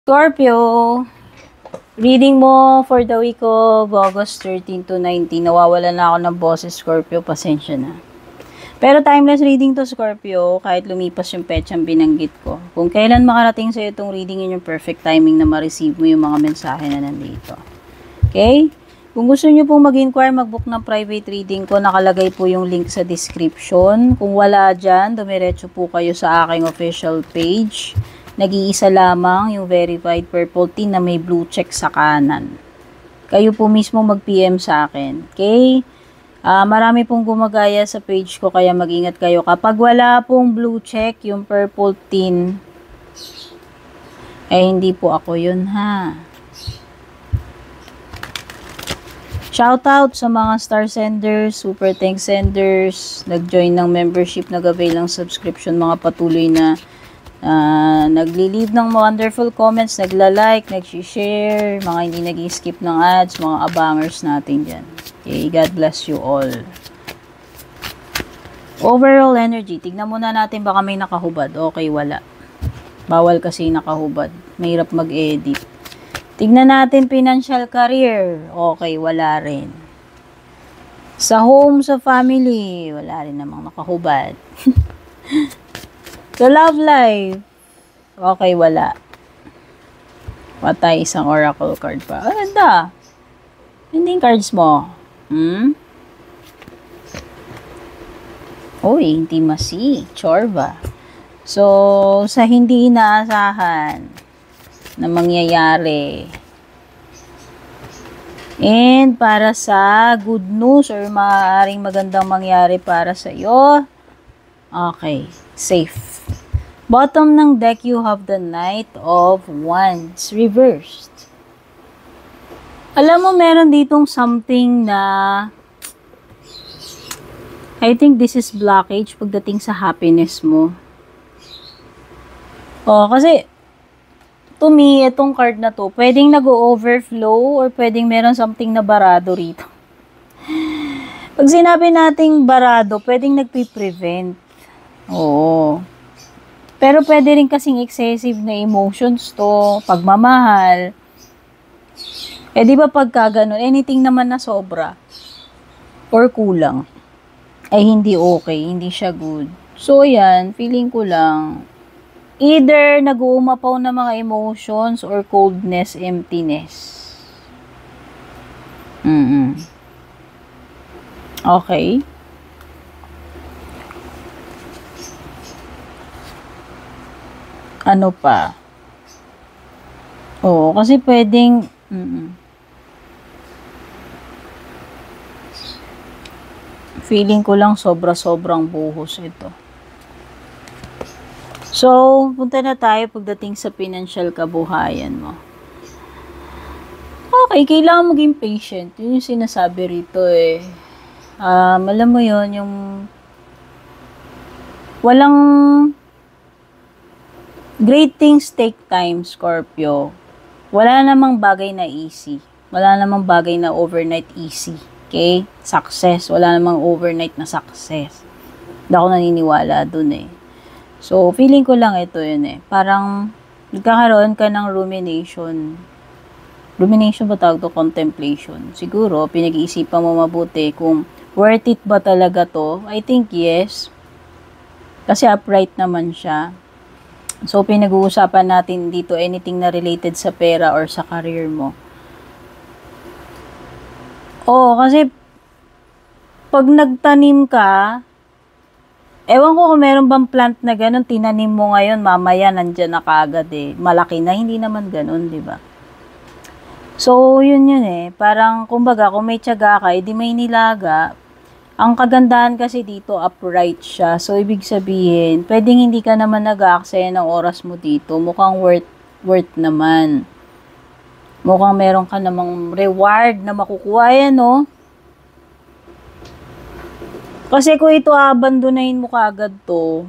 Scorpio, reading mo for the week of August 13 to 19. Nawawala na ako ng boses, Scorpio. Pasensya na. Pero timeless reading to, Scorpio, kahit lumipas yung petsang binanggit ko. Kung kailan makarating sa'yo itong reading, yun yung perfect timing na ma-receive mo yung mga mensahe na nandito. Okay? Kung gusto nyo pong mag-inquire, mag-book ng private reading ko, nakalagay po yung link sa description. Kung wala dyan, dumiretso po kayo sa aking official page. Nag-iisa lamang yung verified purple tin na may blue check sa kanan. Kayo po mismo mag-PM sa akin. Okay? Marami pong gumagaya sa page ko, kaya mag-ingat kayo. Kapag wala pong blue check, yung purple tin, eh hindi po ako yun, ha? Shoutout sa mga star senders, super thanks senders, nag-join ng membership, nag-avail ng subscription, mga patuloy na nagli-leave ng wonderful comments, nagla-like, nag-share, mga hindi nag-skip ng ads, mga abangers natin dyan. Okay, God bless you all. Overall energy, tignan muna natin baka may nakahubad. Okay, wala. Bawal kasi nakahubad. Mahirap mag-edit. Tignan natin financial career. Okay, wala rin. Sa home, sa family, wala rin namang nakahubad. Sa love life, okay, wala. Patay, isang oracle card pa. Ah, ganda. Hindi yung cards mo. Uy, intimacy. Chorba. So, sa hindi inaasahan na mangyayari. And para sa good news or maaaring magandang mangyari para sa iyo, okay, safe. Bottom ng deck, you have the Knight of Wands reversed. Alam mo, meron ditong something na I think this is blockage pagdating sa happiness mo. Kasi to me, itong card na to, pwedeng nag-overflow or pwedeng meron something na barado rito. Pag sinabi nating barado, pwedeng nagpi-prevent. Oo. Pero pwede rin kasing excessive na emotions to, pagmamahal. Di ba pagka ganun, anything naman na sobra or kulang, ay hindi okay, hindi siya good. So, yan, feeling ko lang, either nag-uumapaw na mga emotions or coldness, emptiness. Okay. Ano pa? Oo, kasi pwedeng feeling ko lang sobra-sobrang buhos ito. So, punta na tayo pagdating sa financial kabuhayan mo. Okay, kailangan maging patient. Yun yung sinasabi rito eh. Alam mo yun, yung walang great things take time, Scorpio. Wala namang bagay na easy. Wala namang bagay na overnight easy. Okay? Success. Wala namang overnight na success. Hindi ako naniniwala dun eh. So, feeling ko lang ito yun eh. Parang, nagkakaroon ka ng rumination. Rumination ba tawag to? Contemplation. Siguro, pinag-iisipan mo mabuti kung worth it ba talaga to. I think yes. Kasi upright naman siya. So, pinag-uusapan natin dito anything na related sa pera or sa career mo. Kasi pag nagtanim ka, ewan ko kung meron bang plant na ganun, tinanim mo ngayon, mamaya nandyan na kaagad eh. Malaki na, hindi naman ganun, di ba? So, yun eh. Parang, kumbaga, kung may tiyaga ka, edi may nilaga. Ang kagandahan kasi dito, upright siya. So, ibig sabihin, pwedeng hindi ka naman nag-aaksaya ng oras mo dito. Mukhang worth naman. Mukhang meron ka namang reward na makukuha yan, no? Kasi kung ito abandonahin mo kagad to,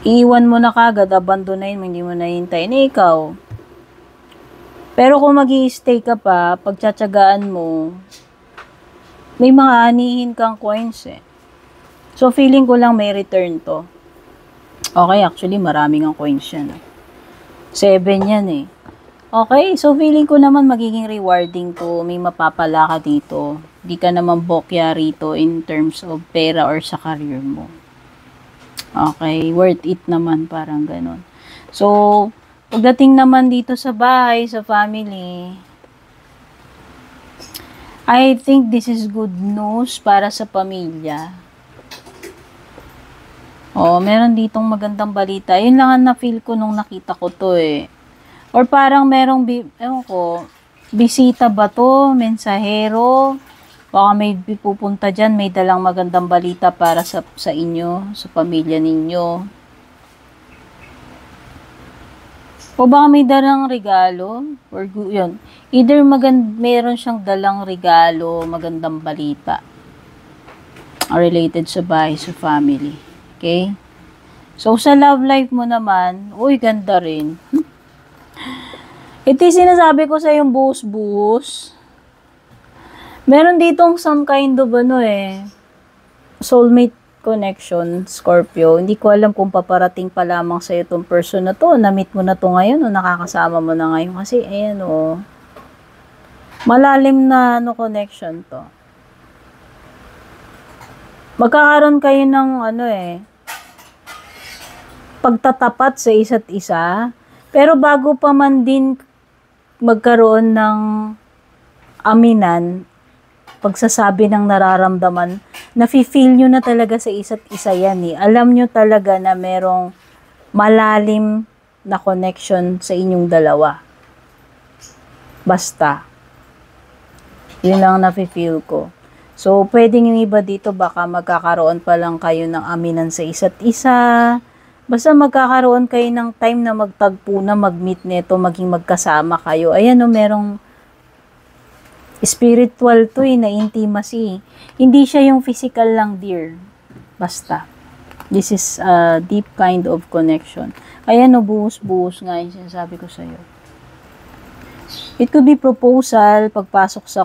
iiwan mo na kagad, abandonahin mo, hindi mo na hintayin ikaw. Pero kung mag-i-stay ka pa, pagtsatsagaan mo, may mga anihin kang coins eh. So, feeling ko lang may return to. Okay, actually, maraming ang coins yan. 7 yan eh. Okay, so feeling ko naman magiging rewarding to. May mapapala ka dito. Di ka naman bokya rito in terms of pera or sa career mo. Okay, worth it naman, parang ganun. So, pagdating naman dito sa bahay, sa family, I think this is good news para sa pamilya. Oh, meron ditong magandang balita. Yun lang ang na-feel ko nung nakita ko to eh. Or parang merong, ewan ko, bisita ba to? Mensahero? Baka may pupunta dyan, may dalang magandang balita para sa inyo, sa pamilya ninyo. O baka may dalang regalo? Or yun. Either meron siyang dalang regalo, magandang balita. Related sa bahay, sa family. Okay? So, sa love life mo naman, uy, ganda rin. Ito yung sinasabi ko sa yung buhos-buhos. Meron ditong some kind of soulmate connection, Scorpio. Hindi ko alam kung paparating pa lamang sa itong person na to. Na-meet mo na to ngayon o nakakasama mo na ngayon. Kasi, ayan o. Malalim na connection to. Magkakaroon kayo ng pagtatapat sa isa't isa. Pero bago pa man din magkaroon ng aminan, pagsasabi ng nararamdaman, nafe-feel nyo na talaga sa isa't isa yan eh. Alam nyo talaga na merong malalim na connection sa inyong dalawa. Basta. Yun lang nafe-feel ko. So, pwedeng yung iba dito, baka magkakaroon pa lang kayo ng aminan sa isa't isa. Basta magkakaroon kayo ng time na magtagpo na, mag-meet nito, maging magkasama kayo. Ayan o, merong spiritual to na intimacy. Hindi siya yung physical lang, dear. Basta. This is a deep kind of connection. Ayan o, buhos-buhos nga yung sinasabi ko sa'yo. It could be proposal, pagpasok sa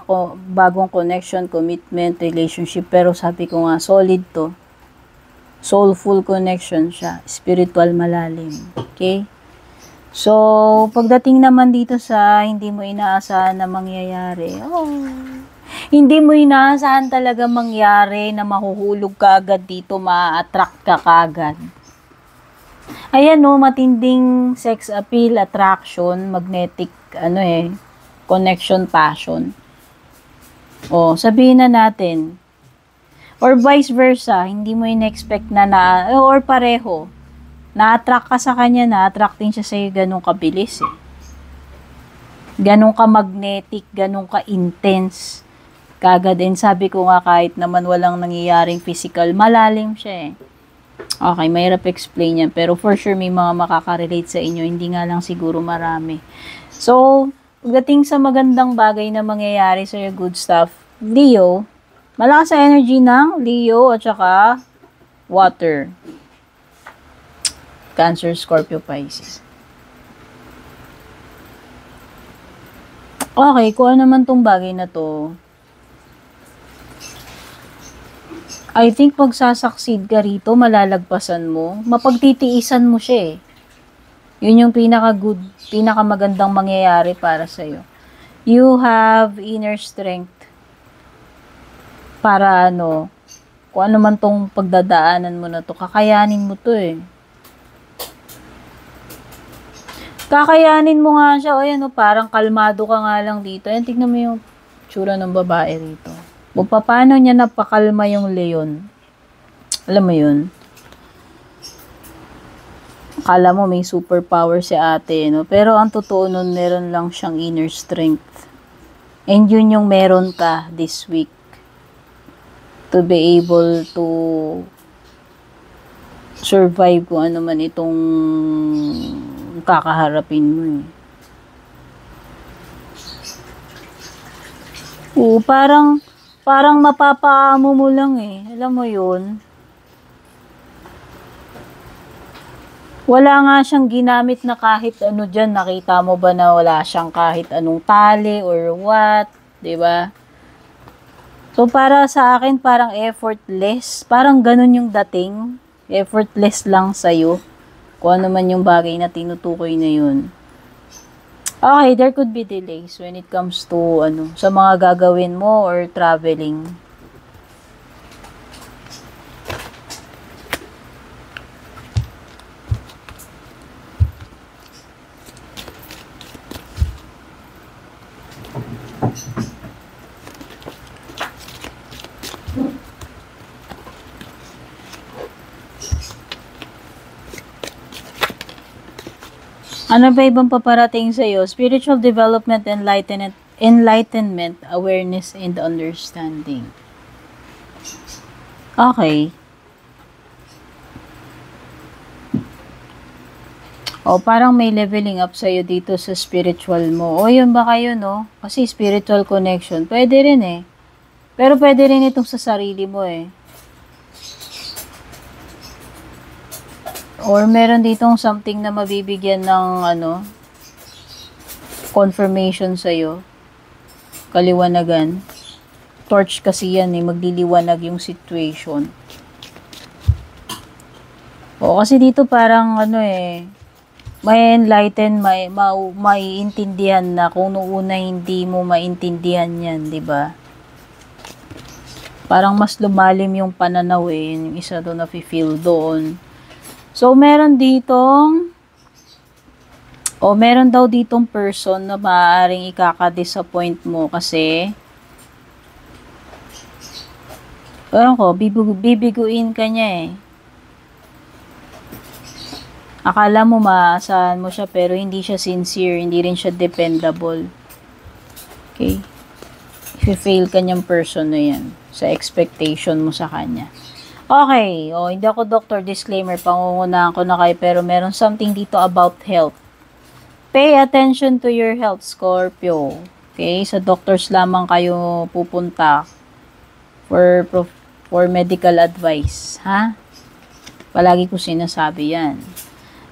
bagong connection, commitment, relationship. Pero sabi ko nga, solid to. Soulful connection siya. Spiritual malalim. Okay? So, pagdating naman dito sa hindi mo inaasahan na mangyayari, hindi mo inaasahan talaga mangyari na mahuhulog ka agad dito, ma-attract ka kagad. Ayan matinding sex appeal, attraction, magnetic, connection, passion. Sabihin na natin, or vice versa, hindi mo in-expect or pareho, na-attract ka sa kanya, na-attract din siya sa'yo, ganun kabilis eh. Ganun ka magnetic, ganun ka intense. Kagad din, sabi ko nga kahit naman walang nangyayaring physical, malalim siya eh. Okay, mahirap explain yan, pero for sure may mga makaka-relate sa inyo, hindi nga lang siguro marami. So, pagdating sa magandang bagay na mangyayari sa'yo, good stuff, Leo, malakas sa energy ng Leo at saka water. Cancer, Scorpio, Pisces. Okay, kung ano naman tong bagay na to, I think magsasucceed ka rito, malalagpasan mo, mapagtitiisan mo siya eh. Yun yung pinaka-good, pinaka-magandang mangyayari para sa'yo. You have inner strength para kung ano man tong pagdadaanan mo na to, kakayanin mo to eh. Kakayanin mo nga siya, parang kalmado ka nga lang dito. Ayan, tignan mo yung tsura ng babae rito. Paano niya napakalma yung leon? Alam mo yun? Akala mo may superpower si ate, pero ang totoo nun, meron lang siyang inner strength. And yun yung meron ka this week. To be able to survive kung ano man itong kakaharapin mo eh. Parang mapapaamo mo lang eh. Alam mo yun? Wala nga siyang ginamit na kahit ano dyan. Nakita mo ba na wala siyang kahit anong tali or what? Diba? So, para sa akin, parang effortless. Parang ganun yung dating. Effortless lang sa'yo. Kung ano man yung bagay na tinutukoy na yun. Okay, there could be delays when it comes to sa mga gagawin mo or traveling. Ano ba ibang paparating sa iyo? Spiritual development, enlightenment, awareness, and understanding. Okay. O, parang may leveling up sa'yo dito sa spiritual mo. O, yun ba kayo, no? Kasi spiritual connection, pwede rin eh. Pero pwede rin itong sa sarili mo eh. Or meron ditong something na mabibigyan ng confirmation sa'yo. Kaliwanagan. Torch kasi yan eh, magliliwanag yung situation. O, kasi dito parang may enlighten, maiintindihan na kung noong una hindi mo maintindihan yan, di ba? Parang mas lumalim yung pananaw eh, yung isa doon na feel doon. So, meron daw ditong person na maaaring ikaka-disappoint mo kasi bibiguin ka niya eh. Akala mo maaasahan mo siya pero hindi siya sincere, hindi rin siya dependable. Okay? If-fail ka niyang person na yan sa expectation mo sa kanya. Okay, hindi ako doctor, disclaimer, pangungunahan ko na kayo, pero meron something dito about health. Pay attention to your health, Scorpio. Okay, sa doctors lamang kayo pupunta for medical advice, ha? Palagi ko sinasabi yan.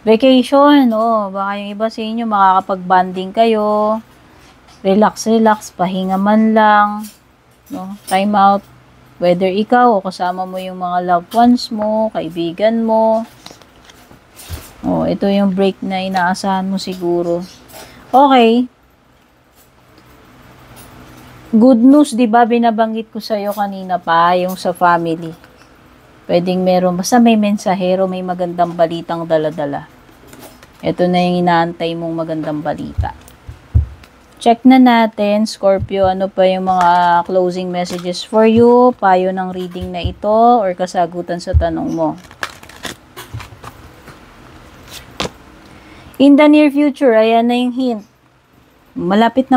Vacation, baka yung iba sa inyo makakapag-bonding kayo. Relax, pahinga man lang, no? Time out. Whether ikaw o kasama mo yung mga loved ones mo, kaibigan mo. Ito yung break na inaasahan mo siguro. Okay. Good news, di ba? Binabanggit ko sa'yo kanina pa, yung sa family. Pwedeng meron, basta may mensahero, may magandang balitang dala-dala. Ito na yung inaantay mong magandang balita. Check na natin, Scorpio, ano pa yung mga closing messages for you, payo ng reading na ito, or kasagutan sa tanong mo. In the near future, ayan na yung hint. Malapit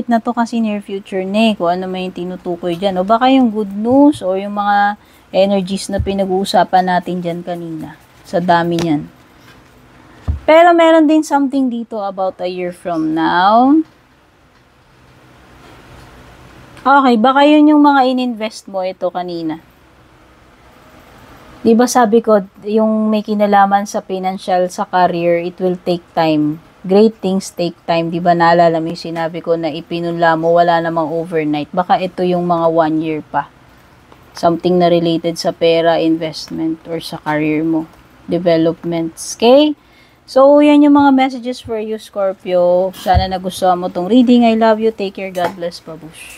na to kasi near future na kung ano may tinutukoy dyan. O baka yung good news o yung mga energies na pinag-uusapan natin dyan kanina. Sa dami niyan. Pero meron din something dito about a year from now. Okay, baka yun yung mga ininvest mo ito kanina. Diba sabi ko, yung may kinalaman sa financial, sa career, it will take time. Great things take time. Diba naalala mo yung sinabi ko na ipinunla mo, wala namang overnight. Baka ito yung mga 1 year pa. Something na related sa pera, investment, or sa career mo. Developments. Okay? So, yan yung mga messages for you, Scorpio. Sana nagustuhan mo tong reading. I love you. Take care. God bless. Babush.